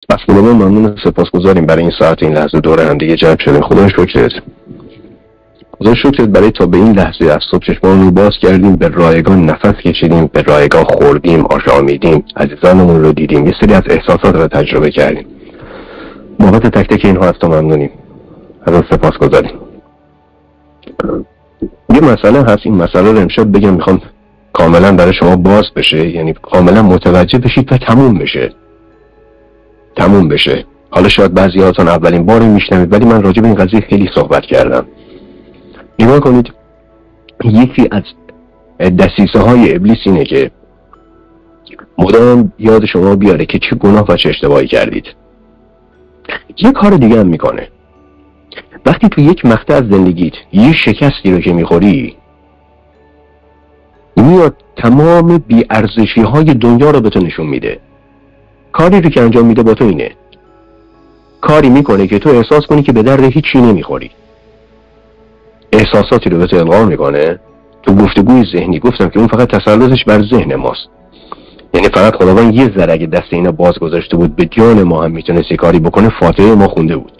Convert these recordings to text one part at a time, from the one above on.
از خداوند ممنون سپاسگزاریم برای این ساعت این لحظه دور هم دیگه جمع شدیم. خدا شکرت. خدا شکرت برای تا به این لحظه از صبح چشمامون رو باز کردیم، به رایگان نفس کشیدیم، به رایگان خوردیم، آشامیدیم، عزیزانمون رو دیدیم، یه سری از احساسات رو تجربه کردیم. بابت تک تک اینها از تو ممنونیم. ازت سپاسگزاریم. یه مسئله هست، این مسئله رو امشب بگم میخوام کاملا برای شما باز بشه، یعنی کاملا متوجه بشید و تموم بشه. حالا شاید بعضیاتون اولین بار میشنوید، ولی من راجع به این قضیه خیلی صحبت کردم. نگاه کنید، یکی از دسیسه های ابلیس اینه که مدام یاد شما بیاره که چه گناه و چه اشتباهی کردید. یه کار دیگه هم میکنه. وقتی تو یک مقطع از زندگیت یه شکستی رو که میخوری، میاد تمام بی‌ارزشی های دنیا رو به تو نشون میده. کاری رو که انجام میده با تو اینه، کاری میکنه که تو احساس کنی که به درد هیچی نمیخوری. احساساتی رو به تو القا میکنه. تو گفتگوی ذهنی گفتم که اون فقط تسلطش بر ذهن ماست، یعنی فقط خداوند یه ذره اگه دست اینا باز گذاشته بود به جان ما هم میتونست کاری بکنه، فاتحه ما خونده بود.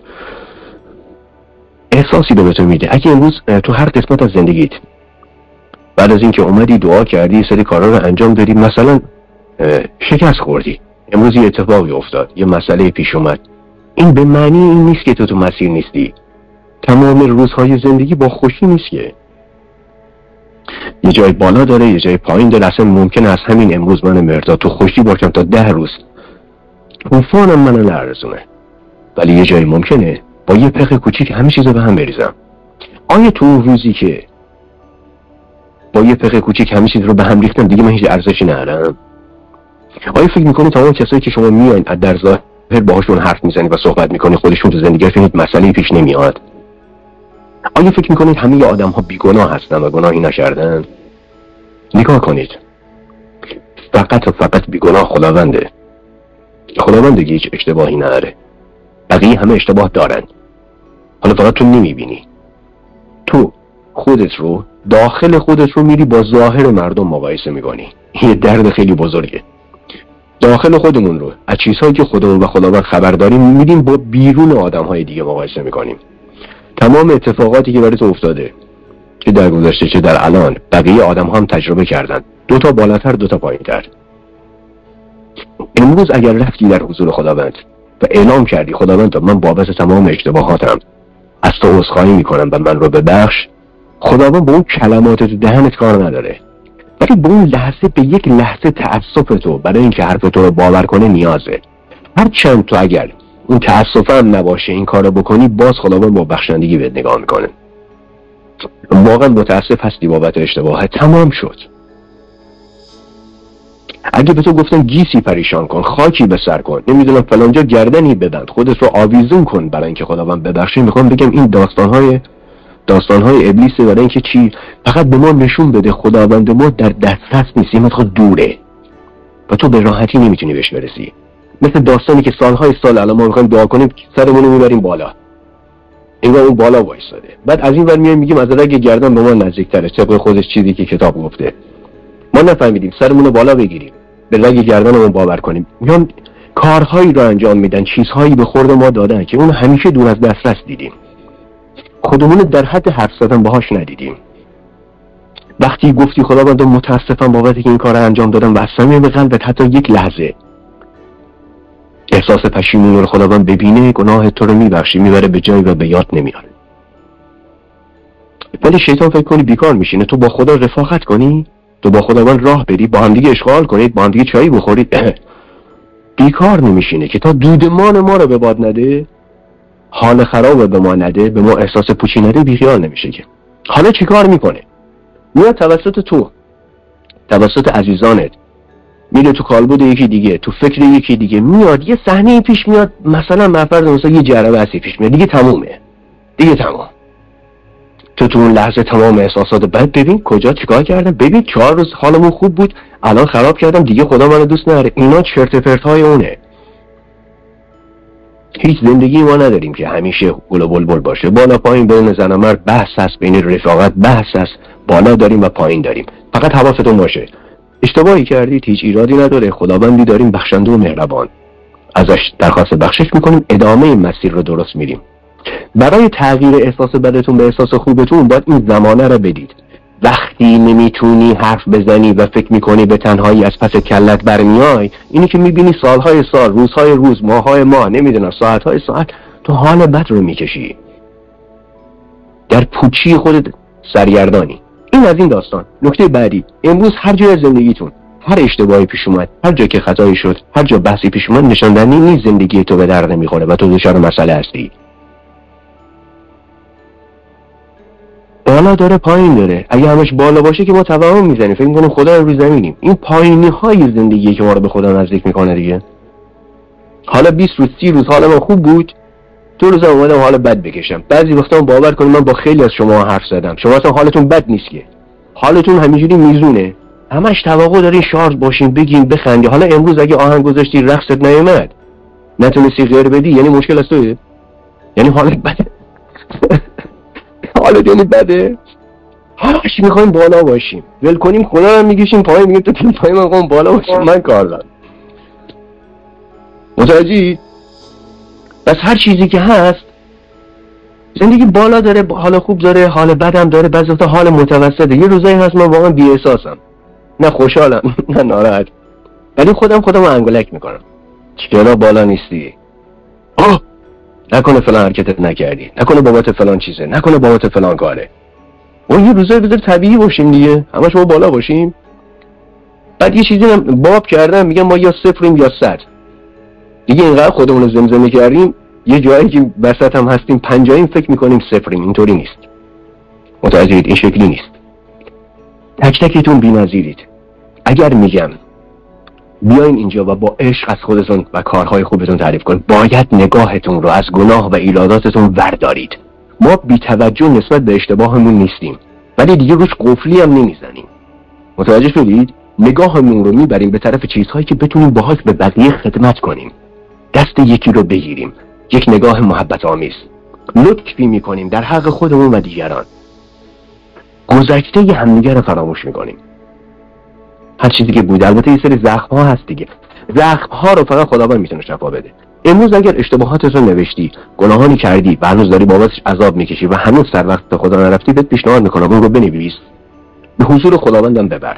احساسی رو به تو میده. اگه امروز تو هر قسمت از زندگیت بعد از اینکه اومدی دعا کردی، سری کارا رو انجام دادی، مثلا شکست خوردی، امروز یه اتفاقی افتاد، یه مسئله پیش اومد، این به معنی این نیست که تو مسیر نیستی. تمام روزهای زندگی با خوشی نیست که، یه جای بالا داره، یه جای پایین داره. اصلا ممکنه از همین امروز من مرداد تو خوشی باشم تا 10 روز طوفانم منو نرسونه، ولی یه جای ممکنه با یه پخ کوچیک همه چیزو به هم بریزم. آیا تو اون روزی که با یه پخ کوچیک همه چیز رو به هم ریختم دیگه من هیچ ارزشی ندارم؟ آیا فکر میکنی تمام کسایی که شما میاین در ظاهر باهاشون حرف میزنی و صحبت میکنی خودشون تو زندگیشون هیچ مسئله‌ای پیش نمیاد؟ آیا فکر میکنید همه آدم ها بیگناه هستن و گناهی نکردن؟ نگاه کنید، فقط و فقط بیگناه خداونده. خداوند دیگه هیچ اشتباهی نداره، بقیه همه اشتباه دارن. حالا فقط تو نمیبینی. تو خودت رو، داخل خودت رو میری با ظاهر مردم مقایسه میکنی. یه درد خیلی بزرگه. داخل خودمون رو از چیزهایی که خودمون و خداوند خبر داریم میریم با بیرون آدمهای دیگه مقایسه میکنیم. تمام اتفاقاتی که برای تو افتاده، چه در گذشته چه در الان، بقیه آدم هم تجربه کردن، 2 تا بالاتر 2 تا پایینتر. امروز اگر رفتی در حضور خداوند و اعلام کردی خداوند من بابت تمام اشتباهاتم از تو عذرخواهی میکنم و من رو ببخش، خداوند با اون کلمات تو دهنت کار نداره، ولی به اون لحظه، به یک لحظه تأسف تو برای اینکه حرف تو رو باور کنه نیازه. هرچند تو اگر اون تأسف هم نباشه این کارو بکنی، باز خداوند با بخشندگی بهت نگاه میکنه. واقعا متاسف هستی بابت اشتباه، تمام شد. اگه به تو گفتن گیسی پریشان کن، خاکی به سر کن، نمیدونم فلانجا گردنی ببند، خودت رو آویزون کن برای اینکه خداوند ببخشه، میخوام بگم این داستانهای ابلیسه، برای اینکه چی؟ فقط به ما نشون بده خداوند ما در دسترس نیست، یه مقدار دوره و تو به راحتی نمیتونی بهش برسی. مثل داستانی که سالهای سال الان ما میخوایم دعا کنیم، سرمون رو میبریم بالا، انگار اون بالا وایساده، بعد از این ور میایم میگیم از رگ گردن به ما نزدیکتره، طبق خودش چیزی که کتاب گفته. ما نفهمیدیم سرمون رو بالا بگیریم، به رگ گردنمون باور کنیم. میان کارهایی رو انجام میدن، چیزهایی به خورد ما دادن که اون همیشه دور از دسترس دیدیم، خودمون در حد حرف زدن باهاش ندیدیم. وقتی گفتی خداوند متاسفم بابت این کار رو انجام دادم و از صمیم قلبت حتی یک لحظه احساس پشیمونی رو خداوند ببینه، گناه تو رو میبخشی، میبره به جایی و به یاد نمیاره. ولی شیطان فکر کنی بیکار میشینه تو با خدا رفاقت کنی، تو با خداوند راه بری، با هم دیگه اشغال کنید، با هم دیگه چایی بخورید. بیکار نمیشینه که تا دودمان ما رو به باد نده، حال خراب به ما نده، به ما احساس پوچی نده، بیخیال نمیشه که. حالا چیکار میکنه؟ میاد توسط تو، توسط عزیزانت، میره تو کالبد یکی دیگه، تو فکر یکی دیگه، میاد یه صحنه پیش میاد، مثلا مفرض مثلا یه جربه پیش میاد، دیگه تمومه، دیگه تمام. تو اون لحظه تمام احساسات بد، ببین کجا چیکار کردم، ببین 4 روز حالمون خوب بود الان خراب کردم، دیگه خدا منو دوست نداره. اینا چرت و پرتای اونه. هیچ زندگی ما نداریم که همیشه گل و بلبل باشه، بالا پایین بین زن و مرد بحث هست، بین رفاقت بحث هست، بالا داریم و پایین داریم. فقط حواستون باشه اشتباهی کردید هیچ ایرادی نداره، خداوندی داریم بخشنده و مهربان. ازش درخواست بخشش میکنیم، ادامه این مسیر رو درست میریم. برای تغییر احساس بدتون به احساس خوبتون باید این زمانه رو بدید. وقتی نمیتونی حرف بزنی و فکر میکنی به تنهایی از پس کلت برمیای، اینی که میبینی سالهای سال، روزهای روز، ماههای ماه، نمیدونم ساعتهای ساعت تو حال بد رو میکشی، در پوچی خودت سرگردانی. این از این داستان. نکته بعدی، امروز هر جای زندگیتون هر اشتباهی پیش اومد، هر جا که خطایی شد، هر جا بحثی پیش اومد، نشان دهنده نیست زندگی تو به درد نمیخوره و تو دچار مسئله هستی. بالا داره پایین داره. اگه همش بالا باشه که ما توهم میزنیم، فکر میکنیم خدا روی زمینیم. این پایینی های زندگی که ما رو به خدا نزدیک میکنه دیگه. حالا 20 روز 30 روز حال من خوب بود، 2 روز اومدم حال بد بکشم. بعضی وقتا باور کنید من با خیلی از شما حرف زدم، شما اصلا حالتون بد نیست که، حالتون همینجوری میزونه، همش توقع دارین شارژ باشین، بگین، بخندی. حالا امروز اگه آهنگ گذاشتی رقصت نیومد، نتونستی غیر بدی، یعنی مشکل از توئه؟ یعنی حالت بده؟ حالت یعنی بده؟ همش میخوایم بالا باشیم، ول کنیم خدا رو میگیشیم پایین، میگیم تو تیم پایین من بالا باشیم، من کار دارم. متوجهی؟ بس هر چیزی که هست زندگی بالا داره، حال خوب داره، حال بدم داره، بعضی وقتا حال متوسطه. یه روزایی هست من واقعا بی احساسم، نه خوشحالم نه ناراحت، ولی خودم رو انگولک میکنم. چرا بالا نیستی؟ نکنه فلان حرکتت نکردی، نکنه بابات فلان چیزه، نکنه بابات فلان کاره. اون یه روزایی بذار طبیعی باشیم دیگه، همش ما بالا باشیم. بعد یه چیزی هم باب کردم، میگم ما یا صفریم یا 100 دیگه. اینقدر خودمون رو زمزمه کردیم، یه جایی که وسط هم هستیم 50 فکر میکنیم صفریم. اینطوری نیست، متوجهید؟ این شکلی نیست. تک تکتون بی‌نظیرید. اگر میگم بیاین اینجا و با عشق از خودتون و کارهای خوبتون تعریف کنید، باید نگاهتون رو از گناه و ایراداتتون وردارید. ما بی‌توجه نسبت به اشتباهمون نیستیم، ولی دیگه روش قفلی هم نمیزنیم. متوجه شدید؟ نگاهمون رو میبریم به طرف چیزهایی که بتونیم باهاش به بقیه خدمت کنیم. دست یکی رو بگیریم، یک نگاه محبت آمیز، لطفی میکنیم در حق خودمون و دیگران. گذشته همدیگه رو فراموش میکنیم. هر چیزی که بود، البته یه سری زخم ها هست دیگه، زخم ها رو فقط خداوند میتونه شفا بده. امروز اگر اشتباهاتت رو نوشتی، گناهانی کردی و هنوز داری بابتش عذاب میکشی و هنوز سر وقت خدا نرفتی، بهت پیشنهاد میکنم اون رو بنویس، به حضور خداوندم ببر.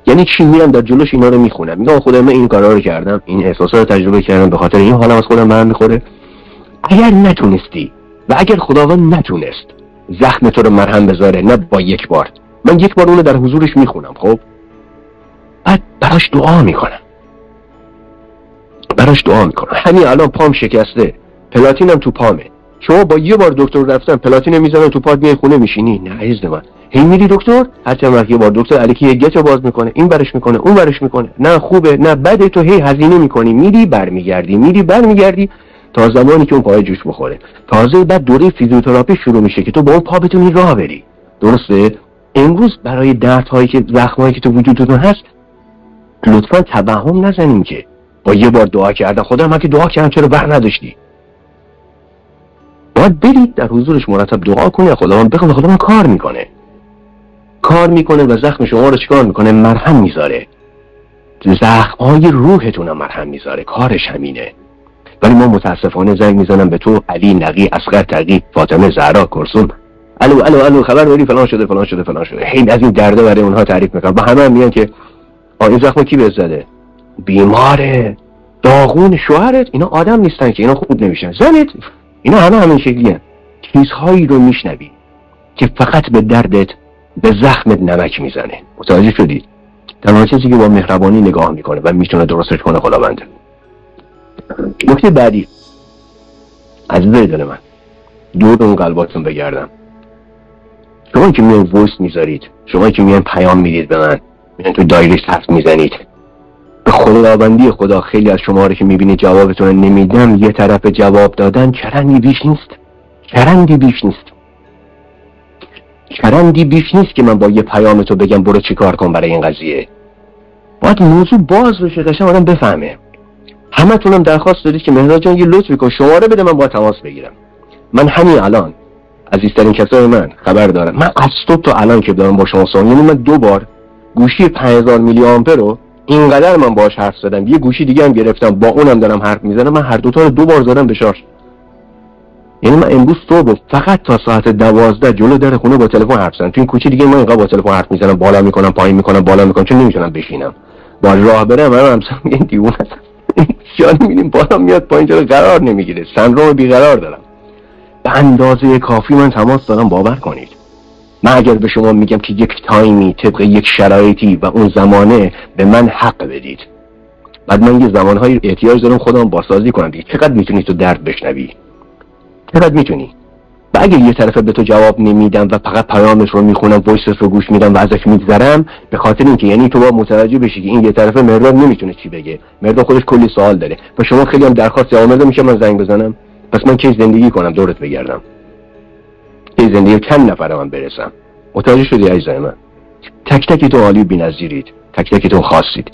یعنی چی؟ میرم در جلوش اینا رو میخونم، میگم خدا من این کارا رو کردم، این احساسات رو تجربه کردم، به خاطر این حالم از خودم برام میخوره. اگر نتونستی و اگر خداوند نتونست زخم تو رو مرهم بذاره، نه با یک بار، من یک بار اون رو در حضورش میخونم، خب بعد براش دعا میکنم، همین الان پام شکسته، پلاتینم تو پامه. شما با یه بار دکتر رفتن پلاتین میزنن تو پات، میای خونه میشینی؟ نه عزیز من، هی میری دکتر، هر چند وقت یه بار دکتر الکی یه گچ باز میکنه، این برش میکنه اون برش میکنه، نه خوبه نه بده، تو هی هزینه میکنی، میری برمیگردی تا زمانی که اون پای جوش بخوره. تازه بعد دوره فیزیوتراپی شروع میشه که تو با اون پا بتونی راه بری. درسته؟ امروز برای دردهایی که زخمایی که تو وجودتون هست لطفا توهم نزنیم که با یه بار دعا کردن خدا من که دعا کردم چرا بر نداشتی. باید برید در حضورش مرتب دعا کنی، خداوند بخواد، خداوند کار میکنه و زخم شما رو چیکار میکنه؟ مرهم میذاره. زخم‌های روحتون هم مرهم میذاره، کارش همینه. ولی ما متاسفانه زنگ میزنم به تو، علی، نقی، اصغر، تقی، فاطمه، زهرا، کلثوم، الو خبر داری فلان شده. هی از این درده برای اونها تعریف میکنم. با همه میگن که این زخم کی بهت زده؟ بیماره، داغون، شوهرت، اینا آدم نیستن که، اینا خوب نمیشن، زنت، اینا همین شکلیه. چیزهایی رو میشنوی که فقط به دردت، به زخمت نمک میزنه. متوجه شدید؟ تنها کسی که با مهربانی نگاه میکنه و میتونه درستش کنه خداونده. نکته بعدی، عزیزای دل من، دور اون قلباتون بگردم. شما که میان وایس میذارید، شما که میان پیام میدید به من، میان تو دایرکت حرف میزنید، به خداوندی خدا خیلی از شما رو که میبینید جوابتون نمیدم، یه طرف جواب دادن چرندی بیش نیست که من با یه پیام تو بگم برو چیکار کن برای این قضیه. باید موضوع باز بشه، قشنگ آدم بفهمه. همتونم درخواست دادید که مهراد جان یه لطفی کن، شماره بده من با تماس بگیرم. من همین الان عزیزترین کسای من خبر دارم، من از صبح تا الان که دارم با شما صحبت، یعنی من 2 بار گوشی 5000 میلی آمپر رو اینقدر من باهاش حرف زدم، یه گوشی دیگه هم گرفتم با اونم دارم حرف میزنم، من هر دوتا رو 2 بار زدم به شارژ. یعنی من امروز صبح فقط تا ساعت 12 جلو در خونه با تلفن حرف زدم. تو این کوچه دیگه من اینقدر با تلفن حرف میزنم، بالا میکنم پایین میکنم بالا میکنم، چون نمیتونم بشینم. با راه برم من همسر میگن دیوونه است. خیال میبینیم بالا میاد پایین جلو قرار نمیگیره، سندروم بیقرار دارم. به اندازه کافی من تماس دارم، باور کنید. من اگر به شما میگم که یک تایمی طبق یک شرایطی و اون زمانه به من حق بدید، بعد من یه زمانهای احتیاج دارم خودم بازسازی کنم دیگه. چقدر میتونی تو درد بشنوی؟ چقدر میتونی؟ و اگر یه طرف به تو جواب نمیدم و فقط پیامش رو میخونم، وایسش رو گوش میدم و ازش میگذرم، به خاطر اینکه یعنی تو با متوجه بشی که این یه طرفه مرداد نمیتونه چی بگه، مرداد خودش کلی سوال داره و شما خیلی هم درخواست جواب میشه من زنگ بزنم. پس من کی زندگی کنم دورت بگردم؟ کی زندگی چند نفر من برسم؟ متوجه شدی عزیزای من؟ تک تک تو عالی بی‌نظیرید، تک تک تو خاصید.